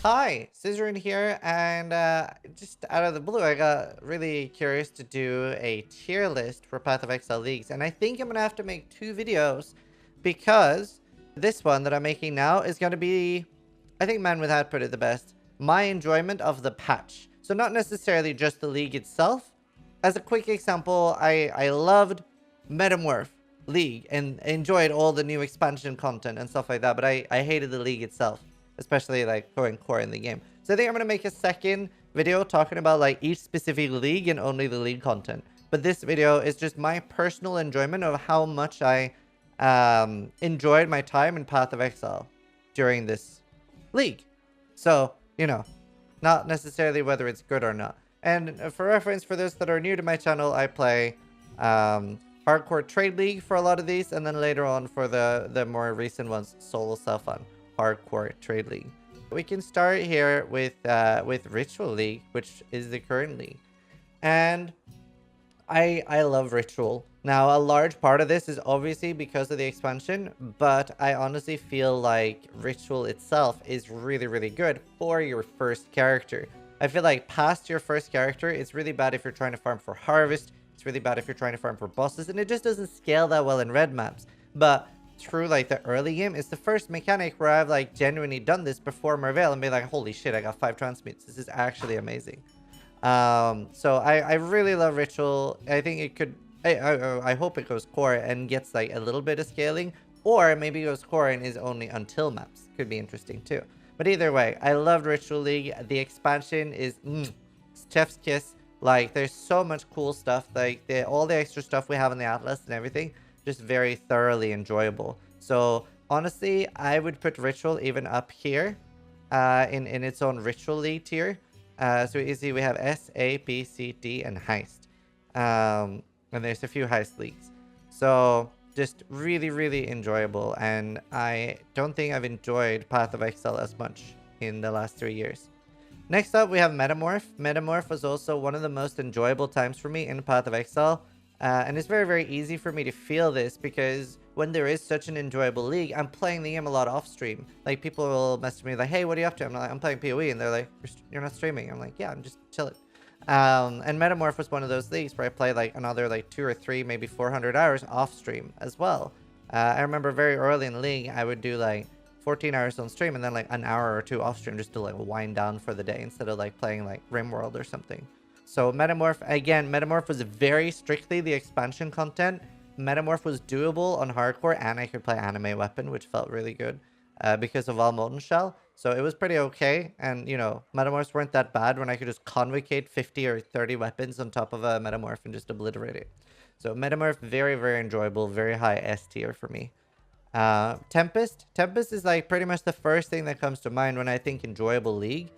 Hi, Zizaran here, and just out of the blue, I got really curious to do a tier list for Path of Exile leagues, and I think I'm gonna have to make two videos because this one that I'm making now is gonna be, I think Man Without put it the best, my enjoyment of the patch. So not necessarily just the league itself. As a quick example, I loved Metamorph League and enjoyed all the new expansion content and stuff like that, but I hated the league itself, especially like going core in the game. So I think I'm going to make a second video talking about like each specific league and only the league content. But this video is just my personal enjoyment of how much I enjoyed my time in Path of Exile during this league. So, not necessarily whether it's good or not. And for reference, for those that are new to my channel, I play Hardcore Trade League for a lot of these, and then later on for the more recent ones, Solo Self-Fun Hardcore Trade League. We can start here with Ritual League, which is the current league. And I love Ritual. Now, a large part of this is obviously because of the expansion, but I honestly feel like Ritual itself is really, really good for your first character. I feel like past your first character, it's really bad if you're trying to farm for Harvest. It's really bad if you're trying to farm for bosses, and it just doesn't scale that well in red maps. But through like the early game, it's the first mechanic where I've like genuinely done this before Merveil and be like, holy shit, I got 5 transmutes. This is actually amazing. So I really love Ritual. I think it could, I hope it goes core and gets like a little bit of scaling, or maybe it goes core and is only until maps. Could be interesting too. But either way, I loved Ritual League. The expansion is chef's kiss. Like, there's so much cool stuff. Like, all the extra stuff we have in the Atlas and everything, just very thoroughly enjoyable. So, honestly, I would put Ritual even up here in its own Ritual League tier. So you see we have S, A, B, C, D, and Heist. And there's a few Heist leagues. So, just really, really enjoyable. And I don't think I've enjoyed Path of Exile as much in the last 3 years. Next up, we have Metamorph. Metamorph was also one of the most enjoyable times for me in Path of Exile. And it's very, very easy for me to feel this because when there is such an enjoyable league, I'm playing the game a lot off stream. Like, people will message me like, hey, what are you up to? I'm like, I'm playing PoE. And they're like, you're not streaming. I'm like, yeah, I'm just chilling. And Metamorph was one of those leagues where I played like another like 2 or 3, maybe 400 hours off stream as well. I remember very early in the league, I would do like 14 hours on stream and then like an hour or 2 off stream just to like wind down for the day instead of like playing like RimWorld or something. So Metamorph, again, Metamorph was very strictly the expansion content. Metamorph was doable on hardcore, and I could play anime weapon, which felt really good because of Molten Shell. So it was pretty okay. And, Metamorphs weren't that bad when I could just convocate 50 or 30 weapons on top of a Metamorph and just obliterate it. So Metamorph, very, very enjoyable, very high S tier for me. Tempest. Tempest is like pretty much the first thing that comes to mind when I think enjoyable league.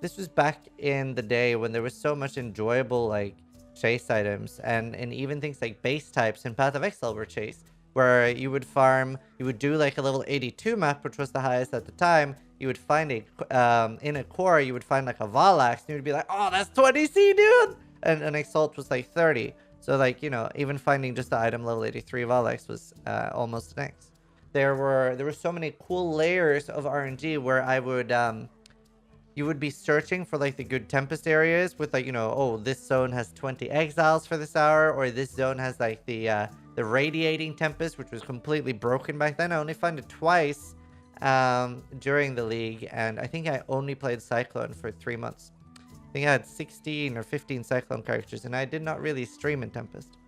This was back in the day when there was so much enjoyable like chase items and even things like base types in Path of Exile were chase, where you would farm, you would do like a level 82 map, which was the highest at the time. You would find in a core, you would find like a Valax, and you would be like, oh, that's 20C, dude! And an Exalt was like 30. So like, even finding just the item level 83 Valax was almost an X. There were so many cool layers of RNG where I would you would be searching for like the good Tempest areas with like, oh, this zone has 20 exiles for this hour, or this zone has like the radiating Tempest, which was completely broken back then. I only found it twice during the league, and I think I only played Cyclone for 3 months. I think I had 16 or 15 Cyclone characters, and I did not really stream in Tempest.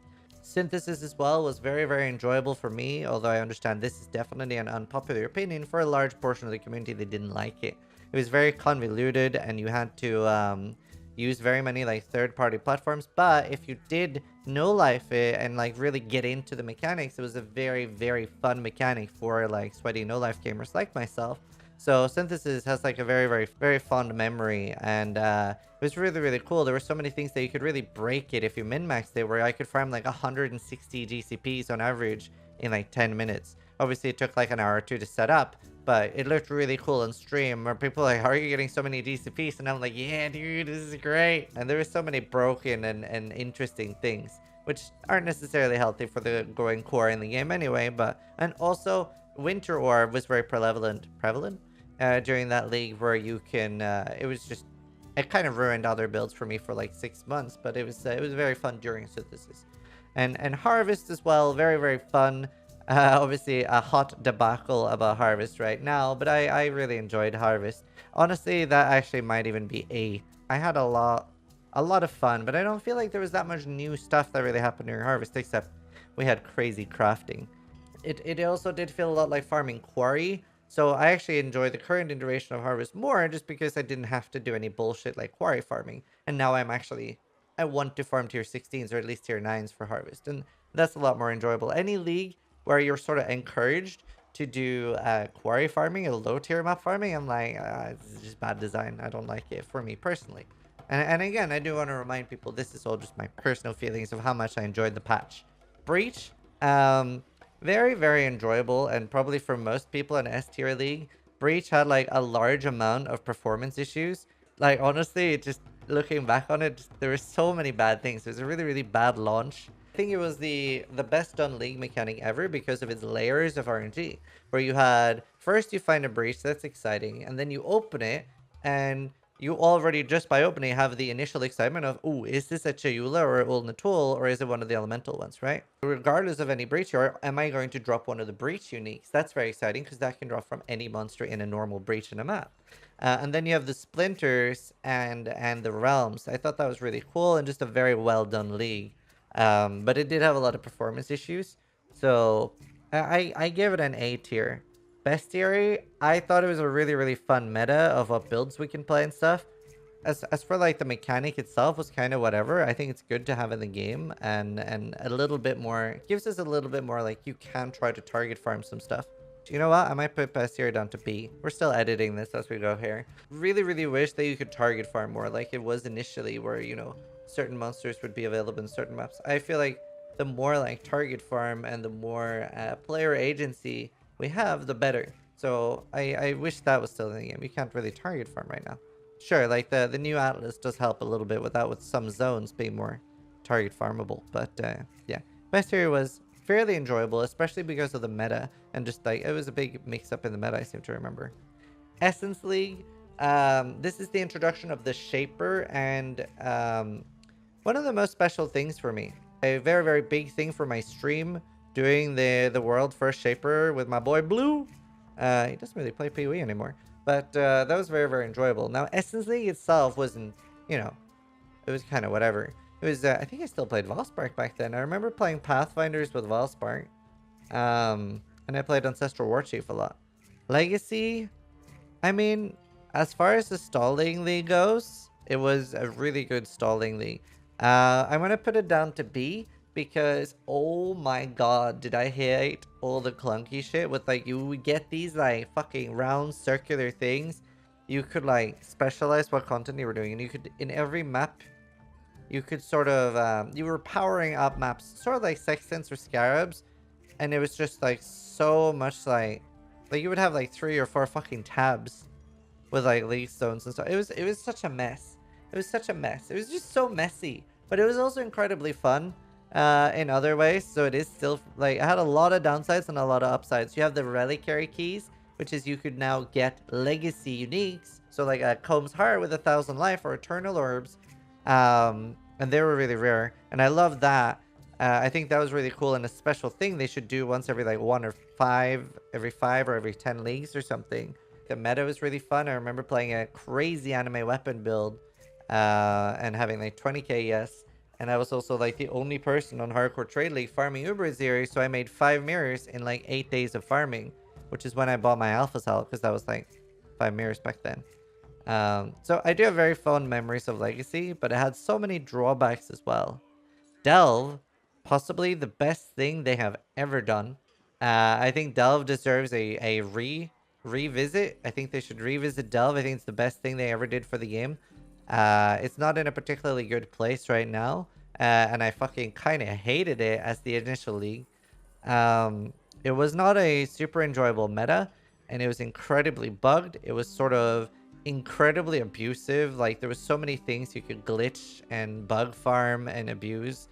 Synthesis as well was very, very enjoyable for me, although I understand this is definitely an unpopular opinion. For a large portion of the community, they didn't like it. It was very convoluted, and you had to use very many like third-party platforms. But if you did no-life it and like really get into the mechanics, it was a very, very fun mechanic for like sweaty no-life gamers like myself. So Synthesis has like a very, very, very fond memory, and it was really, really cool. There were so many things that you could really break it if you min-maxed it, where I could farm like 160 GCPs on average in like 10 minutes. Obviously, it took like an hour or 2 to set up, but it looked really cool on stream, where people were like, how are you getting so many GCPs? And I'm like, yeah, dude, this is great. And there were so many broken and interesting things, which aren't necessarily healthy for the going core in the game anyway, and also Winter Orb was very prevalent. during that league where you can. It was just it kind of ruined other builds for me for like 6 months, but it was very fun during synthesis, and harvest as well. Very very fun. Obviously a hot debacle about harvest right now, but I really enjoyed harvest. Honestly, that actually might even be A. I had a lot of fun, but I don't feel like there was that much new stuff that really happened during harvest, except we had crazy crafting. It also did feel a lot like farming quarry. So I actually enjoy the current iteration of harvest more just because I didn't have to do any bullshit like quarry farming. And now I want to farm tier 16s or at least tier 9s for harvest. And that's a lot more enjoyable. Any league where you're sort of encouraged to do quarry farming or low tier map farming, I'm like, this is just bad design. I don't like it for me personally. And again, I do want to remind people this is all just my personal feelings of how much I enjoyed the patch. Breach, very, very enjoyable, and probably for most people in S tier league, Breach had like a large amount of performance issues. Like honestly, it just looking back on it, there were so many bad things. It was a really, really bad launch. I think it was the best done league mechanic ever because of its layers of RNG, where you had first you find a breach, that's exciting, and then you open it, and you already just by opening have the initial excitement of, oh, is this a Chayula or a Ul Natul, or is it one of the elemental ones, right? Regardless of any breach, or am I going to drop one of the breach uniques? That's very exciting because that can drop from any monster in a normal breach in a map. And then you have the splinters and the realms. I thought that was really cool and just a very well done league. But it did have a lot of performance issues, so I give it an A tier. Bestiary, I thought it was a really, really fun meta of what builds we can play and stuff. As for like the mechanic itself was kind of whatever. I think it's good to have in the game and a little bit more, gives us a little bit more like you can try to target farm some stuff. You know what? I might put Bestiary down to B. We're still editing this as we go here. Really, really wish that you could target farm more like it was initially where, you know, certain monsters would be available in certain maps. I feel like the more like target farm and the more player agency we have, the better. So I wish that was still in the game. You can't really target farm right now. Sure, like the new Atlas does help a little bit with that, with some zones being more target farmable. But yeah, Bestiary was fairly enjoyable, especially because of the meta and just like it was a big mix up in the meta, I seem to remember. Essence League, this is the introduction of the Shaper, and one of the most special things for me. A very, very big thing for my stream, doing the world first Shaper with my boy Blue. He doesn't really play PoE anymore, but that was very, very enjoyable. Now, Essence League itself wasn't, you know, it was kind of whatever. It was, I think I still played Valspark back then. I remember playing Pathfinders with Valspark. And I played Ancestral Warchief a lot. Legacy, I mean, as far as the stalling league goes, it was a really good stalling league. I'm going to put it down to B because, oh my god, did I hate all the clunky shit with, like, you would get these, like, fucking round circular things. You could, like, specialize what content you were doing, and you could, in every map, you could sort of, you were powering up maps, sort of like Sextants or Scarabs, and it was just, like, so much, like, you would have, like, 3 or 4 fucking tabs with, like, league stones and stuff. It was such a mess. It was such a mess. It was just so messy, but it was also incredibly fun in other ways. So it is still, like, it had a lot of downsides and a lot of upsides. You have the reliquary keys, which is you could now get legacy uniques. So like a Comb's Heart with 1,000 life or Eternal Orbs. And they were really rare. And I love that. I think that was really cool and a special thing they should do once every like 1 or 5, every 5 or every 10 leagues or something. The meta was really fun. I remember playing a crazy anime weapon build and having like 20k yes. And I was also like the only person on Hardcore Trade League farming Uber Zeri, so I made 5 mirrors in like 8 days of farming, which is when I bought my Alpha Cell, because that was like 5 mirrors back then. So I do have very fond memories of Legacy, but it had so many drawbacks as well. Delve, possibly the best thing they have ever done. I think Delve deserves a revisit. I think they should revisit Delve. I think it's the best thing they ever did for the game. It's not in a particularly good place right now, and I fucking kind of hated it as the initial league. It was not a super enjoyable meta, and it was incredibly bugged. It was sort of incredibly abusive. Like, there was so many things you could glitch and bug farm and abuse.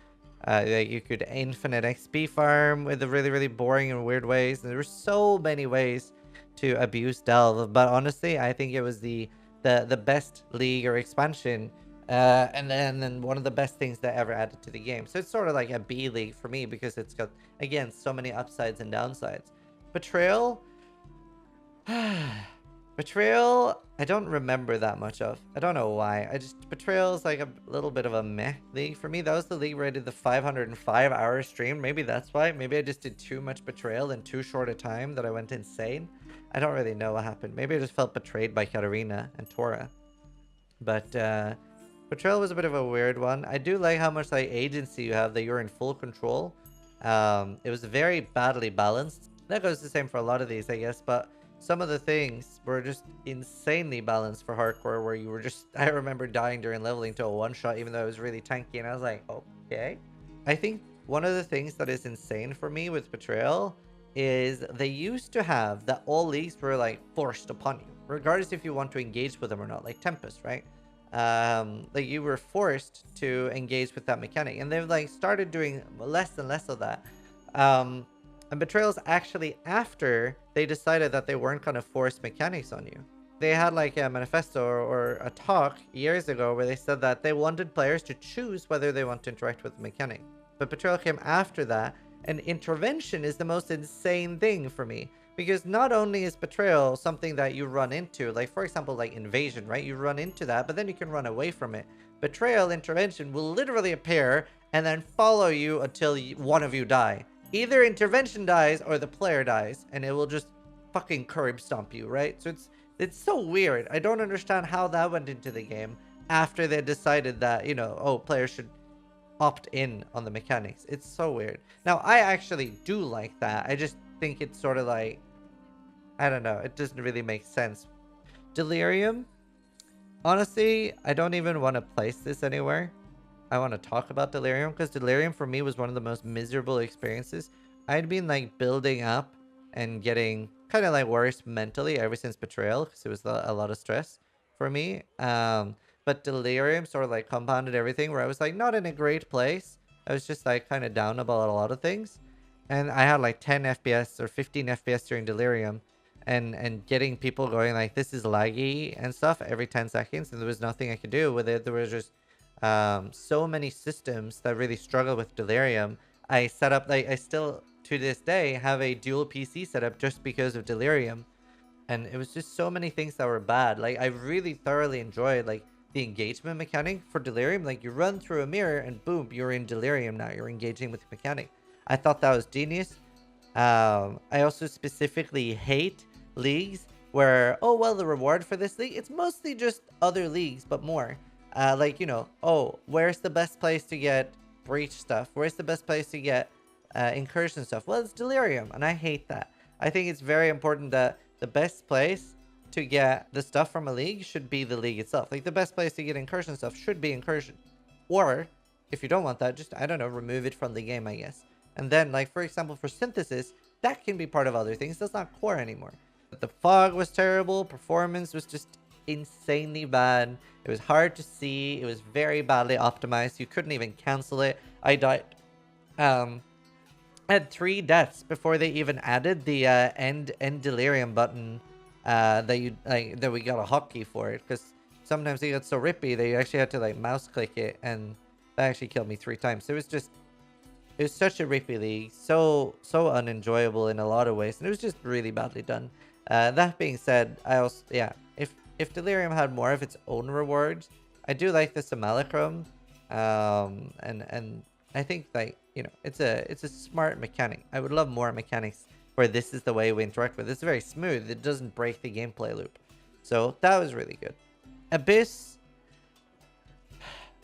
Like, you could infinite XP farm with the really, really boring and weird ways. And there were so many ways to abuse Delve, but honestly, I think it was the best league or expansion, and then one of the best things that ever added to the game. So it's sort of like a B league for me because it's got, again, so many upsides and downsides. Betrayal. Betrayal, I don't remember that much of. I don't know why. Betrayal is like a little bit of a meh league for me. That was the league where I did the 505-hour stream. Maybe that's why. Maybe I just did too much Betrayal in too short a time that I went insane. I don't really know what happened. Maybe I just felt betrayed by Katarina and Tora. But Betrayal was a bit of a weird one. I do like how much like agency you have, that you're in full control. It was very badly balanced. That goes the same for a lot of these, I guess, but some of the things were just insanely balanced for hardcore, where you were just, I remember dying during leveling to a one-shot, even though it was really tanky, and I was like, okay. I think one of the things that is insane for me with Betrayal is they used to have that all leagues were like forced upon you, regardless if you want to engage with them or not, like Tempest, right? Like you were forced to engage with that mechanic, and they've like started doing less and less of that. And Betrayal's actually after they decided that they weren't going to force mechanics on you. They had like a manifesto or a talk years ago where they said that they wanted players to choose whether they want to interact with the mechanic. But Betrayal came after that, and intervention is the most insane thing for me. Because not only is Betrayal something that you run into, like for example, like Invasion, right? You run into that, but then you can run away from it. Betrayal intervention will literally appear and then follow you until one of you die. Either intervention dies or the player dies, and it will just fucking curb stomp you, right? So it's so weird. I don't understand how that went into the game after they decided that, you know, oh, players should opt in on the mechanics. It's so weird. Now, I actually do like that. I just think it's sort of like, I don't know. It doesn't really make sense. Delirium. Honestly, I don't even want to place this anywhere. I want to talk about Delirium, because Delirium for me was one of the most miserable experiences. I'd been like building up and getting kind of like worse mentally ever since Betrayal, because it was a lot of stress for me. But Delirium sort of like compounded everything, where I was like not in a great place. I was just like kind of down about a lot of things. And I had like 10 FPS or 15 FPS during Delirium, and getting people going like, this is laggy and stuff every 10 seconds, and there was nothing I could do with it. There was just so many systems that really struggle with Delirium. I set up, like, I still to this day have a dual PC setup just because of Delirium, and it was just so many things that were bad. Like, I really thoroughly enjoyed like the engagement mechanic for Delirium. Like, you run through a mirror and boom, you're in Delirium now. You're engaging with the mechanic. I thought that was genius. I also specifically hate leagues where, oh well, the reward for this league, it's mostly just other leagues but more. Like, you know, oh, where's the best place to get breach stuff? Where's the best place to get incursion stuff? Well, it's Delirium, and I hate that. I think it's very important that the best place to get the stuff from a league should be the league itself. Like, the best place to get incursion stuff should be incursion. Or, if you don't want that, just, I don't know, remove it from the game, I guess. And then, like, for example, for synthesis, that can be part of other things. That's not core anymore. But the fog was terrible. Performance was just insanely bad. It was hard to see. It was very badly optimized. You couldn't even cancel it. I died. I had 3 deaths before they even added the end Delirium button that you like, that we got a hotkey for it, because sometimes it got so rippy that you actually had to like mouse click it, and that actually killed me 3 times. So it was such a rippy league, so unenjoyable in a lot of ways, and it was just really badly done. That being said, I also, yeah, if Delirium had more of its own rewards, I do like the simulacrum, and I think, like, you know, it's a smart mechanic. I would love more mechanics where this is the way we interact with it. It's very smooth. It doesn't break the gameplay loop, so that was really good.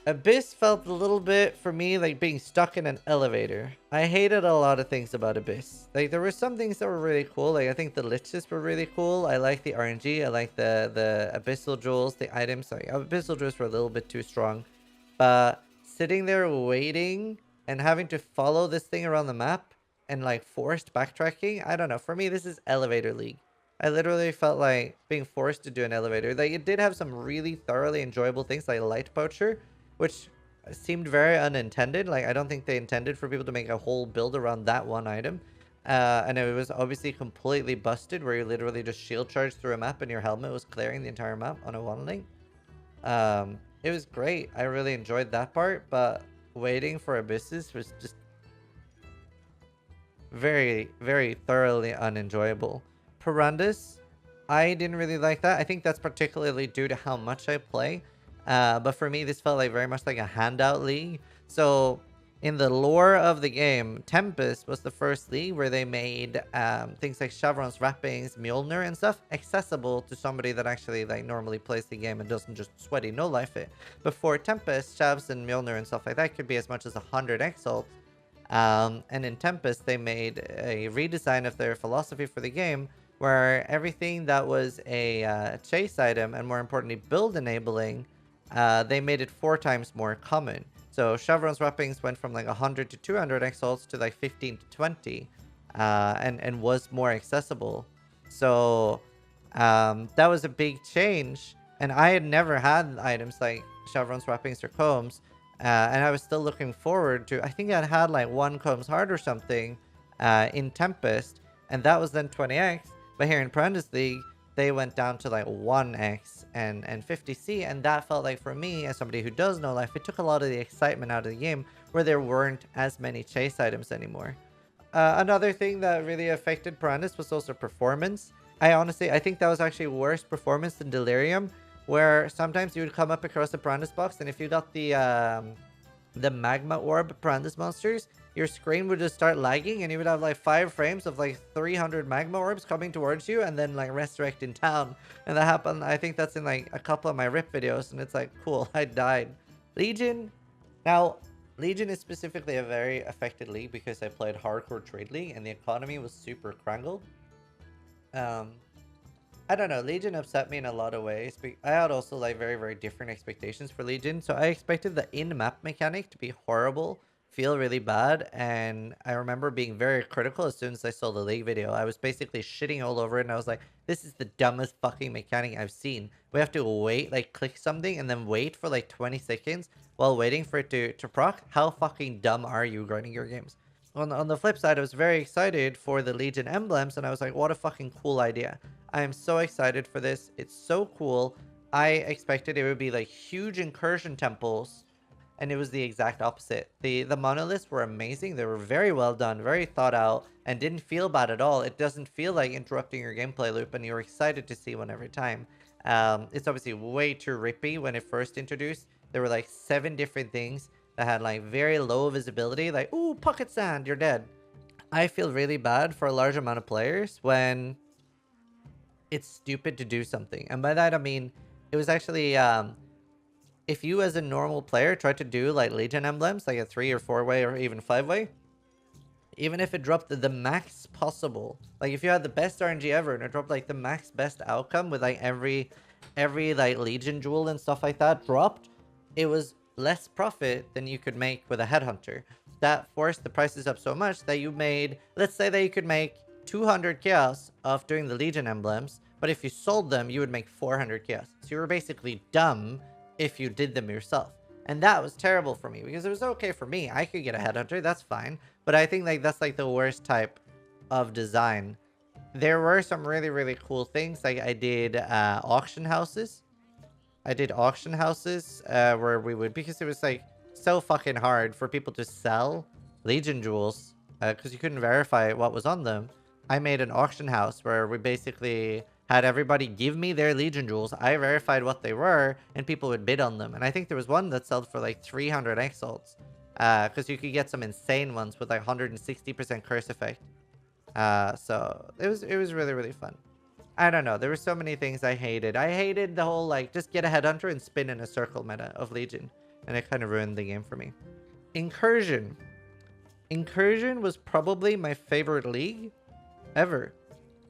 Abyss felt a little bit for me like being stuck in an elevator. I hated a lot of things about Abyss. Like, there were some things that were really cool. Like, I think the liches were really cool. I like the RNG. I like the abyssal jewels, the items. Sorry, abyssal jewels were a little bit too strong. But sitting there waiting and having to follow this thing around the map and like forced backtracking, I don't know. For me, this is elevator league. I literally felt like being forced to do an elevator. Like, it did have some really thoroughly enjoyable things, like Light Poacher, which seemed very unintended. Like, I don't think they intended for people to make a whole build around that one item. And it was obviously completely busted, where you literally just shield charged through a map and your helmet was clearing the entire map on a one link. It was great. I really enjoyed that part, but waiting for Abysses was just very, very thoroughly unenjoyable. Perandus, I didn't really like that. I think that's particularly due to how much I play. But for me, this felt like very much like a handout league. So in the lore of the game, Tempest was the first league where they made things like Chevron's wrappings, Mjolnir and stuff accessible to somebody that actually like normally plays the game and doesn't just sweaty no life it. Before Tempest, Chavs and Mjolnir and stuff like that could be as much as 100 exalts. And in Tempest, they made a redesign of their philosophy for the game, where everything that was a chase item and more importantly build enabling, they made it 4 times more common. So Chevron's wrappings went from like 100 to 200 exalts to like 15 to 20, and was more accessible. So that was a big change, and I had never had items like Chevron's wrappings or combs. And I was still looking forward to, I think I had like 1 Combs Heart or something in Tempest, and that was then 20x. But here in Perandus League, they went down to like 1x and 50c, and that felt like, for me, as somebody who does know life, it took a lot of the excitement out of the game, where there weren't as many chase items anymore. Another thing that really affected Perandus was also performance. I think that was actually worse performance than Delirium, where sometimes you would come up across the Perandus box, and if you got the magma orb Perandus monsters, your screen would just start lagging, and you would have like 5 frames of like 300 magma orbs coming towards you, and then like resurrect in town. And that happened, I think that's in like a couple of my rip videos, and it's like, cool, I died. Legion. Now, Legion is specifically a very affected league because I played hardcore trade league, and the economy was super crangled. I don't know, Legion upset me in a lot of ways. I had also like very, very different expectations for Legion. So I expected the in-map mechanic to be horrible, feel really bad, and I remember being very critical as soon as I saw the League video. I was basically shitting all over it, and I was like, this is the dumbest fucking mechanic I've seen. We have to wait, like click something and then wait for like 20 seconds while waiting for it to proc. How fucking dumb are you running your games? On the flip side, I was very excited for the Legion emblems, and I was like, what a fucking cool idea. I am so excited for this. It's so cool. I expected it would be like huge incursion temples, and it was the exact opposite. The monoliths were amazing. They were very well done, very thought out, and didn't feel bad at all. It doesn't feel like interrupting your gameplay loop, and you're excited to see one every time. It's obviously way too rippy when it first introduced. There were like 7 different things that had like very low visibility, like, ooh, pocket sand, you're dead. I feel really bad for a large amount of players when it's stupid to do something. And by that, I mean, it was actually, if you as a normal player tried to do like Legion emblems, like a 3 or 4-way or even 5-way, even if it dropped the max possible, like if you had the best RNG ever and it dropped like the max best outcome with like every like Legion jewel and stuff like that dropped, it was less profit than you could make with a headhunter. That forced the prices up so much that you made, let's say that you could make 200 chaos off doing the Legion emblems, but if you sold them, you would make 400 chaos. So you were basically dumb if you did them yourself. And that was terrible for me, because it was okay for me. I could get a headhunter, that's fine. But I think like that's like the worst type of design. There were some really, really cool things. Like I did auction houses. Where we would, because it was like so fucking hard for people to sell Legion jewels because you couldn't verify what was on them. I made an auction house where we basically had everybody give me their Legion jewels. I verified what they were, and people would bid on them. And I think there was one that sold for like 300 exalts because you could get some insane ones with like 160% curse effect. So it was really, really fun. I don't know. There were so many things I hated. I hated the whole, like, just get a headhunter and spin in a circle meta of Legion. And it kind of ruined the game for me. Incursion. Incursion was probably my favorite league ever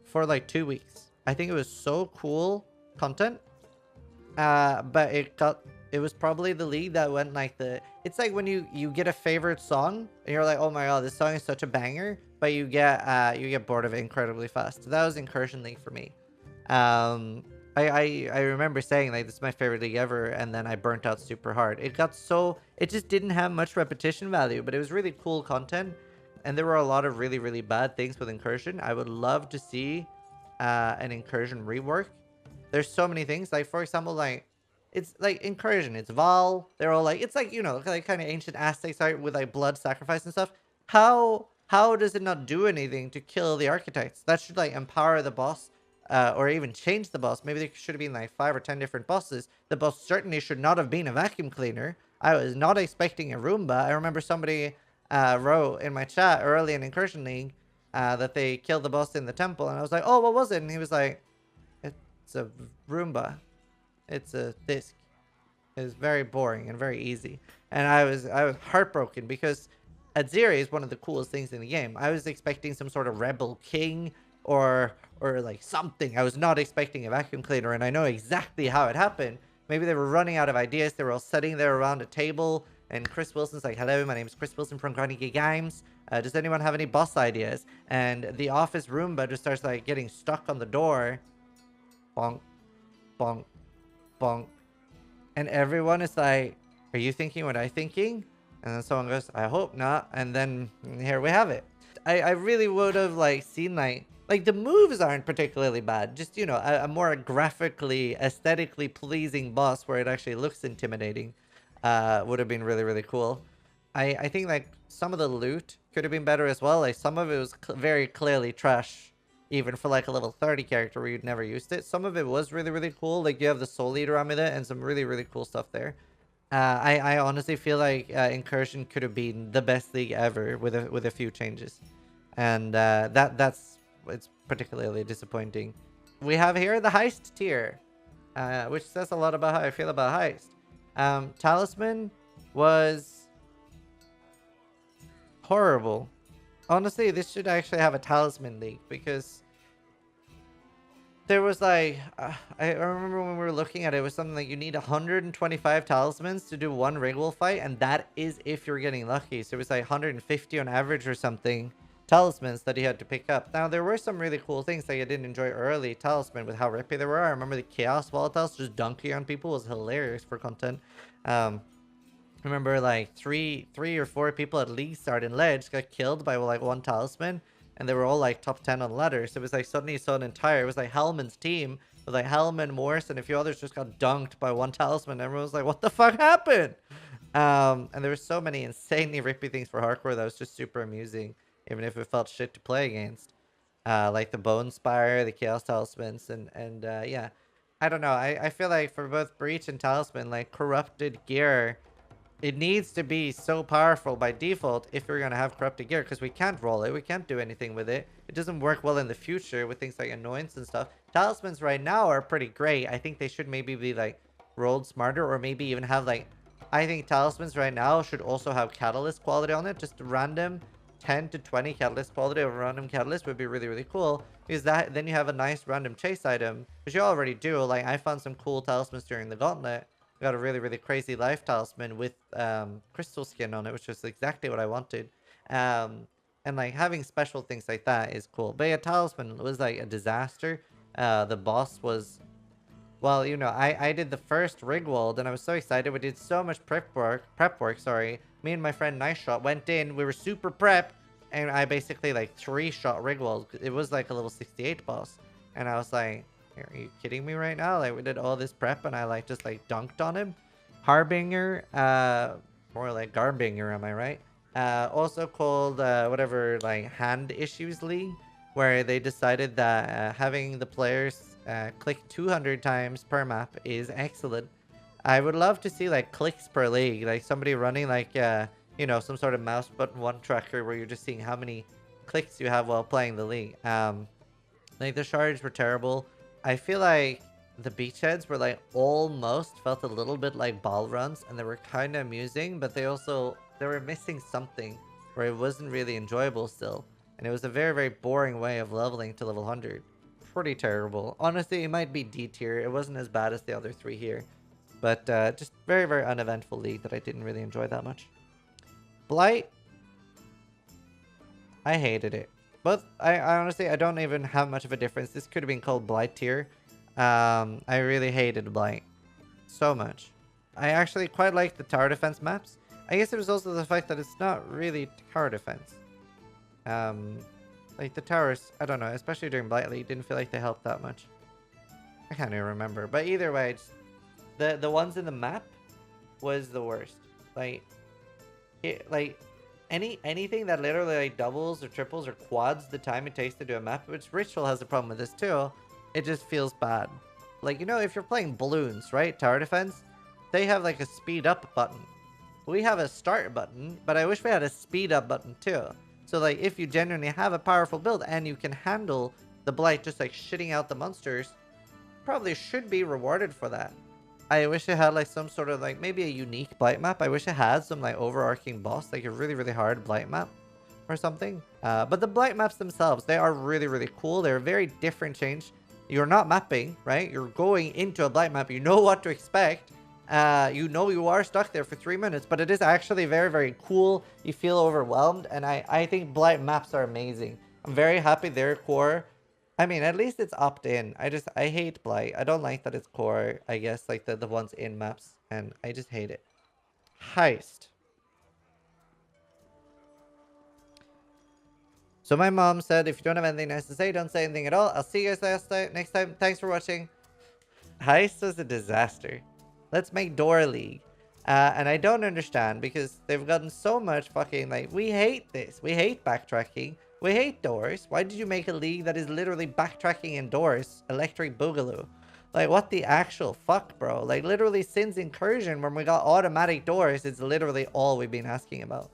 for like 2 weeks. I think it was so cool content. But it was probably the league that went like it's like when you get a favorite song and you're like, oh my god, this song is such a banger, but you get bored of it incredibly fast. That was Incursion League for me. I remember saying like, this is my favorite league ever, and then I burnt out super hard. It just didn't have much repetition value, but it was really cool content. and there were a lot of really, really bad things with Incursion. I would love to see an Incursion rework. There's so many things. Like, for example, like, it's like Incursion, it's Val. They're all like, it's like, you know, like kind of ancient Aztecs art with like blood sacrifice and stuff. How does it not do anything to kill the architects? That should like empower the boss, or even change the boss. Maybe there should have been like 5 or 10 different bosses. The boss certainly should not have been a vacuum cleaner. I was not expecting a Roomba. I remember somebody wrote in my chat early in Incursion League that they killed the boss in the temple, and I was like, oh, what was it? And he was like, it's a Roomba. It's a disc. It's very boring and very easy. And I was heartbroken because Aziri is one of the coolest things in the game. I was expecting some sort of rebel king or like something. I was not expecting a vacuum cleaner, and I know exactly how it happened. Maybe they were running out of ideas. They were all sitting there around a table, and Chris Wilson's like, hello, my name is Chris Wilson from Granny Games. Does anyone have any boss ideas? And the office Roomba just starts like getting stuck on the door. Bonk, bonk, bonk. And everyone is like, are you thinking what I'm thinking? And then someone goes, I hope not. And then here we have it. I really would have like seen like the moves aren't particularly bad. Just, you know, a more graphically, aesthetically pleasing boss where it actually looks intimidating would have been really, really cool. I think like some of the loot could have been better as well. Like some of it was very clearly trash, even for like a level 30 character where you'd never used it. Some of it was really, really cool. Like you have the Soul Eater amulet and some really, really cool stuff there. I honestly feel like Incursion could have been the best league ever with a few changes, and it's particularly disappointing. We have here the Heist tier, which says a lot about how I feel about Heist. Talisman was horrible. Honestly, this should actually have a Talisman league because there was like, I remember when we were looking at it, it was something like you need 125 talismans to do one Rigwell fight, and that is if you're getting lucky. So it was like 150 on average or something talismans that you had to pick up. Now, there were some really cool things that I didn't enjoy early talisman with how rippy they were. I remember the Chaos Volatiles just dunking on people was hilarious for content. I remember like three or four people at least starting ledge got killed by like one talisman. And they were all like top 10 on ladders. So it was like suddenly you saw an entire, it was like Hellman's team with like Hellman, Morse, and a few others just got dunked by one talisman. Everyone was like, what the fuck happened? And there were so many insanely rippy things for hardcore that was just super amusing, even if it felt shit to play against. Like the Bone Spire, the Chaos Talismans, and yeah. I don't know. I feel like for both Breach and Talisman, like corrupted gear, it needs to be so powerful by default if we're going to have corrupted gear, because we can't roll it. We can't do anything with it. It doesn't work well in the future with things like Annoyance and stuff. Talismans right now are pretty great. I think they should maybe be like rolled smarter, or maybe even have like... I think Talismans right now should also have Catalyst quality on it. Just random 10 to 20 Catalyst quality of random Catalyst would be really, really cool. Because that then you have a nice random chase item, which you already do. Like I found some cool Talismans during the Gauntlet. Got a really, really crazy life talisman with crystal skin on it, which is exactly what I wanted. And like having special things like that is cool. But yeah, talisman was like a disaster. The boss was, well, you know, I did the first Rigwald and I was so excited. We did so much prep work, sorry. Me and my friend Nice Shot went in, we were super prepped, and I basically like 3-shot Rigwald. It was like a level 68 boss. And I was like, are you kidding me right now? Like we did all this prep and I like just like dunked on him. Harbinger, more like Garbinger, am I right? Also called whatever, like Hand Issues League, where they decided that having the players click 200 times per map is excellent. I would love to see like clicks per league, like somebody running like you know, some sort of mouse button one tracker where you're just seeing how many clicks you have while playing the league. Like the shards were terrible. I feel like the beachheads were like almost felt a little bit like ball runs, and they were kind of amusing, but they were missing something where it wasn't really enjoyable still. And it was a very, very boring way of leveling to level 100. Pretty terrible. Honestly, it might be D tier. It wasn't as bad as the other 3 here. But just very, very uneventful league that I didn't really enjoy that much. Blight. I hated it. But I honestly, I don't even have much of a difference. This could have been called Blight tier. I really hated Blight so much. I actually quite like the tower defense maps. I guess it was also the fact that it's not really tower defense. Like the towers, I don't know, especially during Blight League, didn't feel like they helped that much. I can't even remember. But either way, the ones in the map was the worst. Like, like anything that literally like doubles or triples or quads the time it takes to do a map, which Ritual has a problem with this too, it just feels bad. Like, you know, if you're playing balloons, right? Tower defense, they have like a speed up button. We have a start button, but I wish we had a speed up button too. So like if you genuinely have a powerful build and you can handle the Blight just like shitting out the monsters, probably should be rewarded for that. I wish it had like some sort of like maybe a unique Blight map. I wish it had some like overarching boss, like a really, really hard Blight map or something. But the Blight maps themselves, they are really, really cool. They're a very different change. You're not mapping, right? You're going into a Blight map. You know what to expect. You know you are stuck there for 3 minutes, but it is actually very, very cool. You feel overwhelmed, and I think Blight maps are amazing. I'm very happy their core. I mean, at least it's opt-in. I hate Blight. I don't like that it's core, I guess, like the ones in maps, and I just hate it. Heist. So my mom said, if you don't have anything nice to say, don't say anything at all. I'll see you guys next time. Thanks for watching. Heist was a disaster. Let's make Door League. And I don't understand because they've gotten so much fucking like, we hate this. We hate backtracking. We hate doors. Why did you make a league that is literally backtracking indoors? Electric Boogaloo. Like, what the actual fuck, bro? Like, literally since Incursion, when we got automatic doors, it's literally all we've been asking about.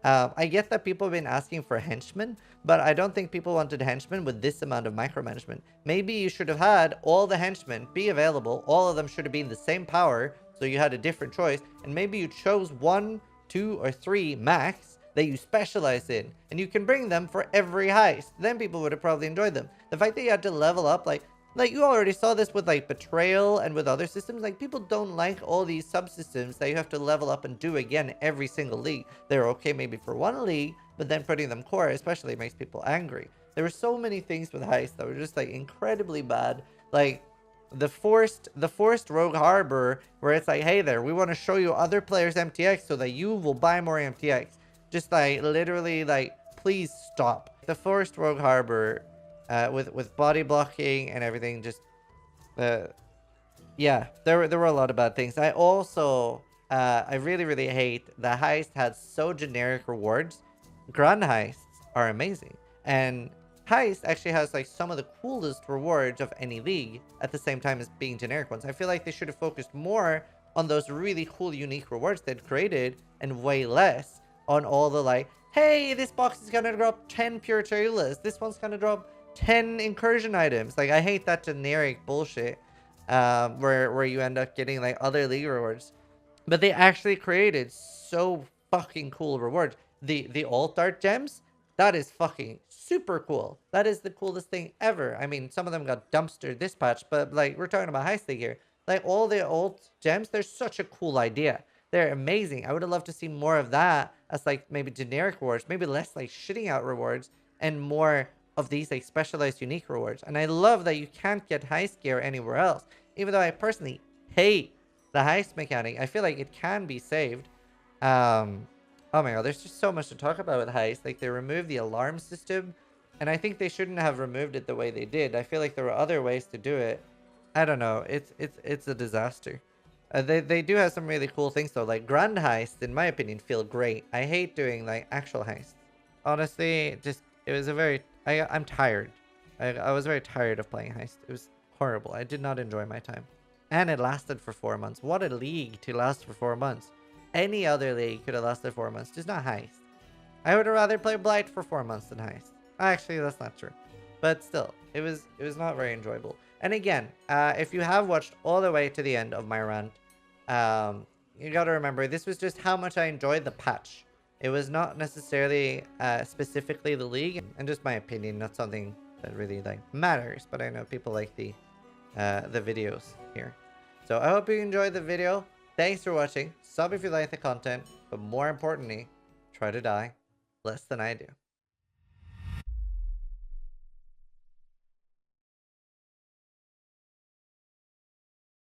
I get that people have been asking for henchmen, but I don't think people wanted henchmen with this amount of micromanagement. Maybe you should have had all the henchmen be available. All of them should have been the same power, so you had a different choice. And maybe you chose 1, 2, or 3 max that you specialize in, and you can bring them for every heist. Then people would have probably enjoyed them. The fact that you had to level up, like you already saw this with like Betrayal and with other systems, like people don't like all these subsystems that you have to level up and do again every single league. They're okay maybe for one league, but then putting them core especially makes people angry. There were so many things with Heist that were just like incredibly bad. Like the forced Rogue Harbor, where it's like, hey there, we want to show you other players MTX so that you will buy more MTX. Just like literally like, please stop. The forced Rogue Harbor with body blocking and everything, just yeah, there were a lot of bad things. I also I really hate the Heist had so generic rewards. Grand heists are amazing, and Heist actually has like some of the coolest rewards of any league at the same time as being generic ones. I feel like they should have focused more on those really cool unique rewards they'd created and way less on all the like, hey, this box is gonna drop 10 pure Cherulas, this one's gonna drop 10 incursion items. Like, I hate that generic bullshit where you end up getting like other league rewards. But they actually created so fucking cool rewards. The alt art gems, that is fucking super cool. That is the coolest thing ever. I mean, some of them got dumpstered this patch, but like, we're talking about Heist League here. Like, all the alt gems, they're such a cool idea. They're amazing. I would have loved to see more of that as like maybe generic rewards, maybe less like shitting out rewards and more of these like specialized unique rewards. And I love that you can't get heist gear anywhere else, even though I personally hate the heist mechanic. I feel like it can be saved. Oh my god, there's just so much to talk about with heist. Like, they removed the alarm system, and I think they shouldn't have removed it the way they did. I feel like there were other ways to do it. I don't know, it's a disaster. They do have some really cool things though, like grand heists in my opinion feel great. I hate doing like actual heists, honestly. Just, it was a very, I'm tired. I was very tired of playing Heist. It was horrible. I did not enjoy my time. And it lasted for 4 months. What a league to last for 4 months. Any other league could have lasted 4 months, just not Heist. I would rather play Blight for 4 months than Heist. Actually, that's not true. But still, it was not very enjoyable. And again, if you have watched all the way to the end of my rant, you gotta remember, this was just how much I enjoyed the patch. It was not necessarily specifically the league, and just my opinion, not something that really like matters. But I know people like the videos here. So I hope you enjoyed the video. Thanks for watching. Sub if you like the content, but more importantly, try to die less than I do.